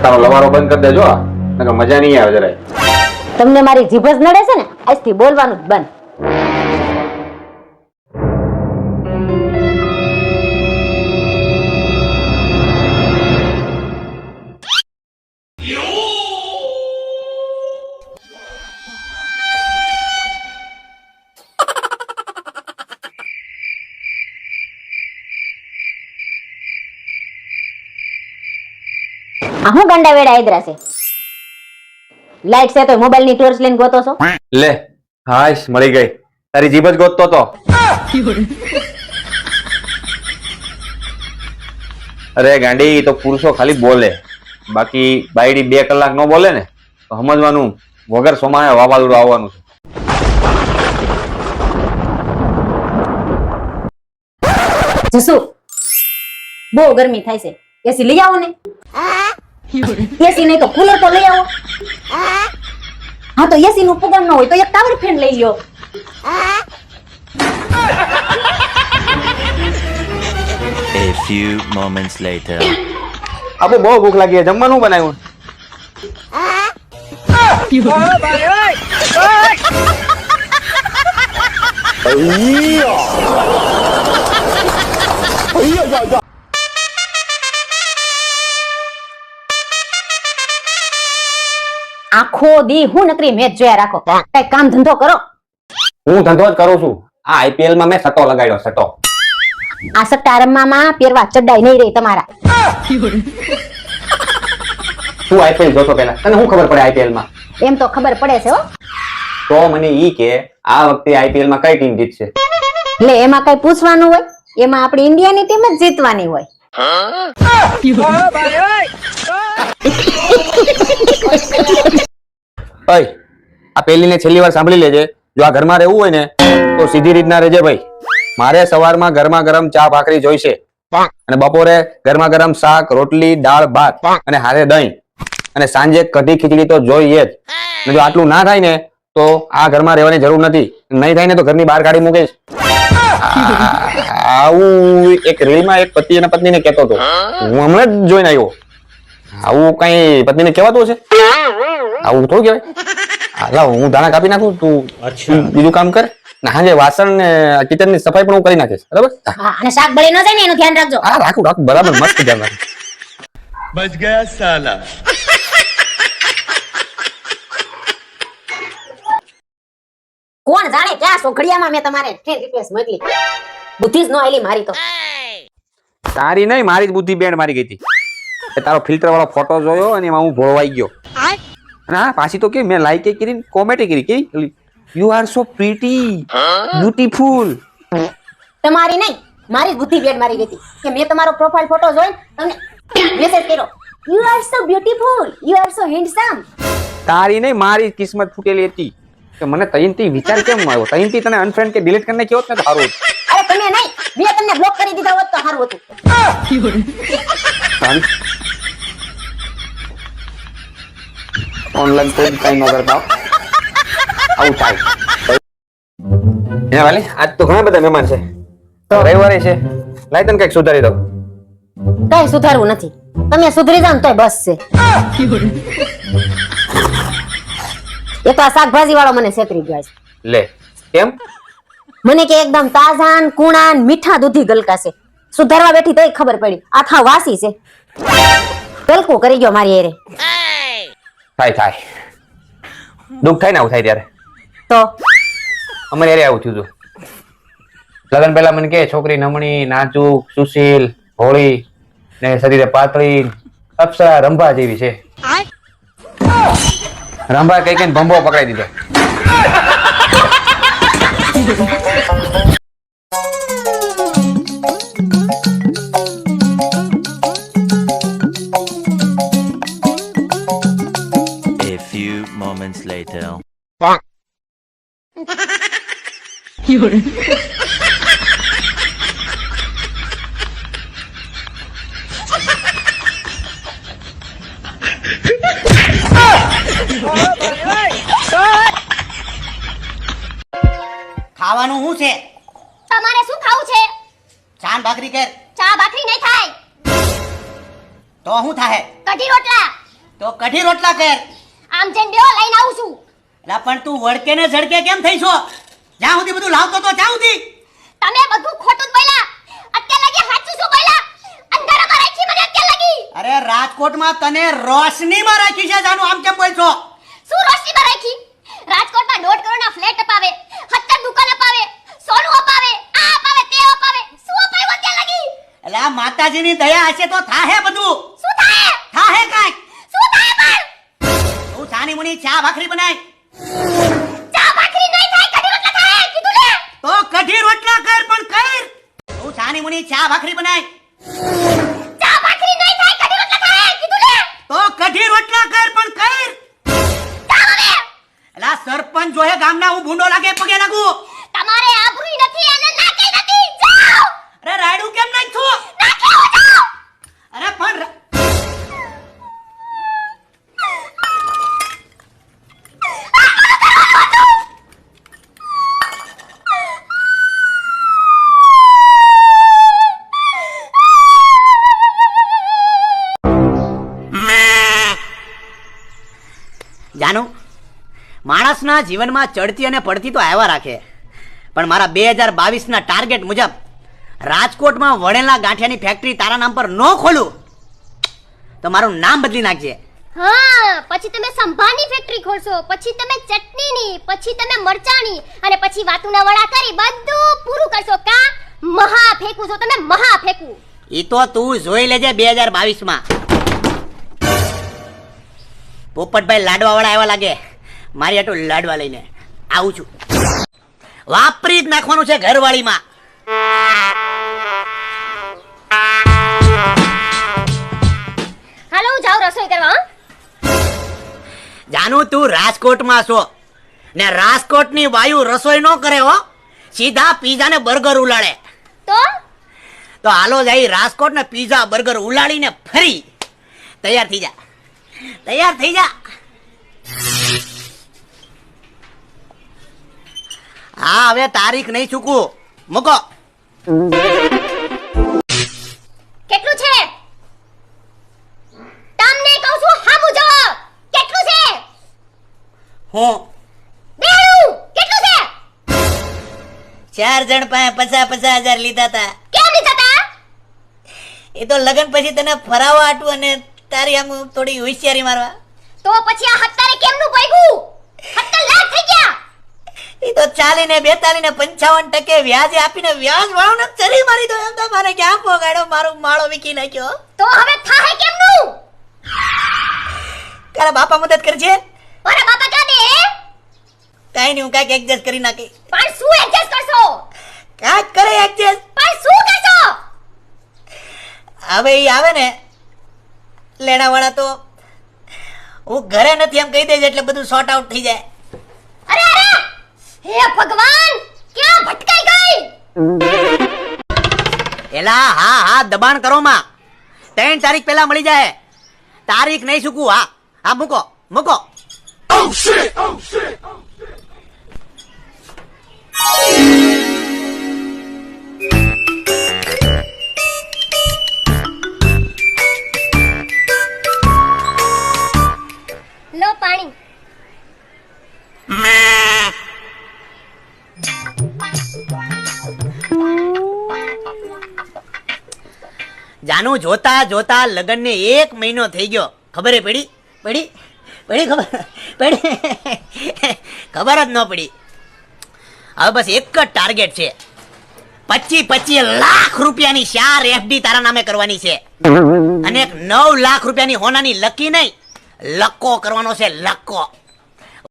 તારો લવારો બંધ કરી દેજો, નકર મજા નહીં આવે જરાય. તમને મારી જીભ જ નડે છે ને, આજથી બોલવાનું જ બંધ. આ હું ગાંડા વેડા આદરા છે? લાઈટ છે તો મોબાઈલ ની ટોર્ચ લઈને ગોતો છો? લે હાશ, મળી ગઈ. તારી જીભ જ ગોતતો તો. અરે ગાંડી, તો પુરુષો ખાલી બોલે, બાકી બાયડી 2 કલાક નો બોલે ને તો સમજવાનું વગર સોમાએ વાવાઝોડું આવવાનું છે. જસુ, બહુ ગરમી થાય છે, એસી લઈ આવો ને. એસી નહીં તો કુલર તો લઈ આવો. હા તો એસી નું પગાર ન હોય તો એક ટાવર ફેન લઈ લ્યો. A few moments later. આપો બહુ ભૂખ લાગી છે, જમવાનું બનાવ્યું? આખો દી હું નકરી મેચ જોયા રાખો, કઈ કામ ધંધો કરો. હું ધંધો જ કરું છું. આ આઈપીએલ માં મેં સટ્ટો લગાડ્યો, સટ્ટો. આ સટ્ટા રમવામાં પહેરવા ચડાઈ નહીં રહી તમારા. તું આઈપીએલ જોતો પેલા, તને શું ખબર પડે આઈપીએલ માં? એમ તો ખબર પડે છે હો. તો મને ઈ કે આ વખતે આઈપીએલ માં કઈ ટીમ જીતશે? એટલે એમાં કઈ પૂછવાનું હોય? એમાં આપણી ઇન્ડિયાની ટીમ જ જીતવાની હોય. ભાઈ, આ પહેલી ને છેલ્લી વાર સાંભળી લેજે. જો આ ઘરમાં રહેવું હોય ને તો સીધી રીતના રહેજે ભાઈ. મારે સવારમાં ગરમા ગરમ ચા ભાખરી જોઈશે, અને બપોરે ગરમા ગરમ શાક રોટલી દાળ ભાત અને હારે દહીં, અને સાંજે કઢી ખીચડી તો જોઈએ જ. અને જો આટલું ના થાય ને તો આ ઘરમાં રહેવાની જરૂર નથી. નહીં થાય ને તો ઘરની બહાર કાઢી મૂકીશ. આવું એક રીલમાં એક પતિ અને પત્નીને કહેતો હતો, હું હમણાં જ જોઈને આવ્યો. આવું કઈ પત્નીને કહેવાતું હશે? આવું થોડું કહેવાય. હાલા, હું દાણા કાપી નાખું, તું બીજું કામ કર. હાજે વાસણ ને કિચન ની સફાઈ પણ હું કરી નાખીશ, બરાબર? અને શાક બળી ન જાય ને એનું ધ્યાન રાખજો. હા, રાખું રાખું, બરાબર, મસ્ત ધ્યાન રાખું. बच गया साला. કોણ જાણે ક્યાં સોઘડિયામાં મેં તમારે ફ્રેન્ડ રિક્વેસ્ટ મોકલી, બુદ્ધિ જ ન આલી મારી તો. તારી નહીં, મારી જ બુદ્ધિ બેન્ડ મારી ગઈ હતી. તારો ફિલ્ટર વાળો ફોટો જોયો અને એમાં હું ભોળવાઈ ગયો. અને હા, પાછી તો કે મેં લાઈક કરીને કોમેન્ટ કરી કે you are so pretty, beautiful. તમારી નહીં, મારી જ બુદ્ધિ બેડ મારી ગઈ હતી કે મેં તમારો પ્રોફાઇલ ફોટો જોઈને તમને મેસેજ કર્યો, you are so beautiful, you are so handsome. તારી નહીં, મારી કિસ્મત ફૂટેલી હતી કે મને તઈનથી વિચાર કેમ આવ્યો. તઈનથી તને અનફ્રેન્ડ કે ડિલીટ કરીને કેવો ને તો સારું હતું. અરે તમે નહીં, મેં તમને બ્લોક કરી દીધા હોત તો સારું હતું. ઓનલાઈન કોઈ કઈ ન કરતા આવું થાય. હે વાલી, આજ તો ઘણા બધા મહેમાન છે, તો રવિવારે છે, લાય તને કઈક સુધારી દઉં. કઈ સુધારવું નથી, તમે સુધરી જાવ ને તોય બસ છે. એક તો આ શાકભાજી વાળો મને છેતરી ગયો છે. લે, કેમ? મને કે એકદમ તાજા ને કુણા ને મીઠા દૂધી ગલકા છે. સુધારવા બેઠી તોય ખબર પડી આખા વાસી છે. ગલકું કરી ગયો મારી એરે. થાય થાય, દુઃખ થાય ને આવું થાય ત્યારે. તો અમારે યારે આવું થયું હતું. લગ્ન પહેલા મને કે છોકરી નમણી, નાજુક, સુશીલ, ભોળી ને શરીરે પાતળી, અપ્સરા રંભા જેવી છે. રંભા કઈ કઈ ભંભો પકડાઈ દીધો. A few moments later. ખાવાનું શું છે? તમારે શું ખાવું છે? ચાન ભાખરી કર. ચા ભાખરી નહીં થાય. તો તો શું થાય? કઢી રોટલા. તો કઢી રોટલા કર. આમ જઈને બેહો, લઈને આવું છું. એલા પણ તું વળકે ને ઝડકે કેમ થઈ છો? જ્યાં સુધી બધું લાવતો તો ત્યાં સુધી. તમે બધું ખોટું જ બોલ્યા. અત્યારે લગી સાચું શું બોલ્યા? અંધારામાં રાખી મને અત્યારે લગી. અરે રાજકોટમાં તને રોશનીમાં રાખી છે જાનું, આમ કેમ બોલ છો? શું રોશનીમાં રાખી? રાજકોટમાં 1.5 કરોડના ફ્લેટ અપાવે, 70 દુકાન અપાવે, સોનું અપાવે, આ અપાવે, તે અપાવે. શું અપાવ્યું અત્યારે લગી? એલા માતાજીની દયા હશે તો થાહે બધું. શું થાય? થાહે કાંઈક. શું થાય પણ? તું છાની મુની ચા ભાખરી બનાય. ચા ભાખરી નહીં થાય, કઢી રોટલા થાય, કીધું ને. તો કઢી રોટલા કર પણ કર. તું છાની મુની ચા ભાખરી બનાય. ચા ભાખરી નહીં થાય, કઢી રોટલા થાય, કીધું ને. તો કઢી રોટલા કર પણ કર. જાઓ હવે. એલા સરપંચ જોહે ગામના હું ભૂંડો લાગે પગે લાગુ. તમારે આબરૂ નથી અને નાકેય નથી. જાઓ. અરે રાયડું કેમ નાખ છું? નાખ્યો જાઓ. અરે પણ જાનું, માણસના જીવનમાં ચડતી અને પડતી તો આવ્યા રાખે, પણ મારા 2022ના ટાર્ગેટ મુજબ રાજકોટમાં વણેલા ગાંઠિયાની ફેક્ટરી તારા નામ પર ન ખોલું તો મારું નામ બદલી નાખજે. હા, પછી તમે સંભારની ફેક્ટરી ખોલશો, પછી તમે ચટણીની, પછી તમે મરચાની, અને પછી વાતુના વડા કરી બધું પૂરું કરશો. કા મહા ફેંકું છો તમે, મહા ફેંકું. ઈ તો તું જોઈ લેજે 2022માં. પોપટભાઈ લાડવા વાળા આવ્યા લાગે, મારી આટલું લાડવા લઈને આવું છું. વાપરી જ નાખવાનું છે ઘરવાળીમાં. હાલો હું જાઉં રસોઈ કરવા. હં? જાનું તું રાજકોટમાં છો ને રાજકોટની વાયુ રસોઈ ન કરે હો, સીધા પીઝા ને બર્ગર ઉલાડે. તો હાલો જાય રાજકોટ ને પીઝા બર્ગર ઉલાડીને ફરી તૈયાર થઈ જા, તૈયાર થઈ જા. હા હવે તારીખ નહીં ચૂકવું, મૂકો. કેટલું છે? તમને કહું છું હામું જવાબ. કેટલું છે? હું બેડું કેટલું છે? 4 જણ પાસે 50,000 લીધા હતા. કેમ લીધા તા? એ તો લગન પછી તને ફરાવા આટું અને તારી આમ થોડી હોશિયારી મારવા. તો પછી આ હત્તારે કેમનું ભાગ્યું? 70 લાખ થઈ ગયા. એ તો 40 ને 42 ને 55% વ્યાજે આપીને વ્યાજ વાળો ને ચરી મારી દો. એમ તો મારે ક્યાં પોગાડ્યો, મારો માળો વીકી નાખ્યો. તો હવે થાહે કેમનું? તારા બાપા મદદ કરજે. અરે બાપા કા દે. કાઈ નહીં, હું કાંઈક એડજસ્ટ કરી નાખી. પણ શું એડજસ્ટ કરશો? કાંઈક કરે એડજસ્ટ. પણ શું કરશો? હવે એ આવે ને લેણા વાળા તો હું ઘરે નથી એમ કહી દેજે એટલે બધું સોર્ટ આઉટ થઈ જાય. અરે અરે હે ભગવાન, ક્યાં ભટકાઈ ગઈ? એલા હા હા દબાણ કરો માં, 3 તારીખ પહેલા મળી જાય. તારીખ નહીં ચૂકવું. હા હા મૂકો મૂકો. લો પાણી. જાનું જોતા જોતા લગન ને 1 મહિનો થઈ ગયો. ખબર પડી પડી પડી ખબર પડી ખબર જ ન પડી. હવે બસ એક જ ટાર્ગેટ છે, 25 લાખ રૂપિયાની 4 FD તારા નામે કરવાની છે અને 9 લાખ રૂપિયાની હોનાની લકી નહીં લક્કો કરવાનો છે. લક્કો.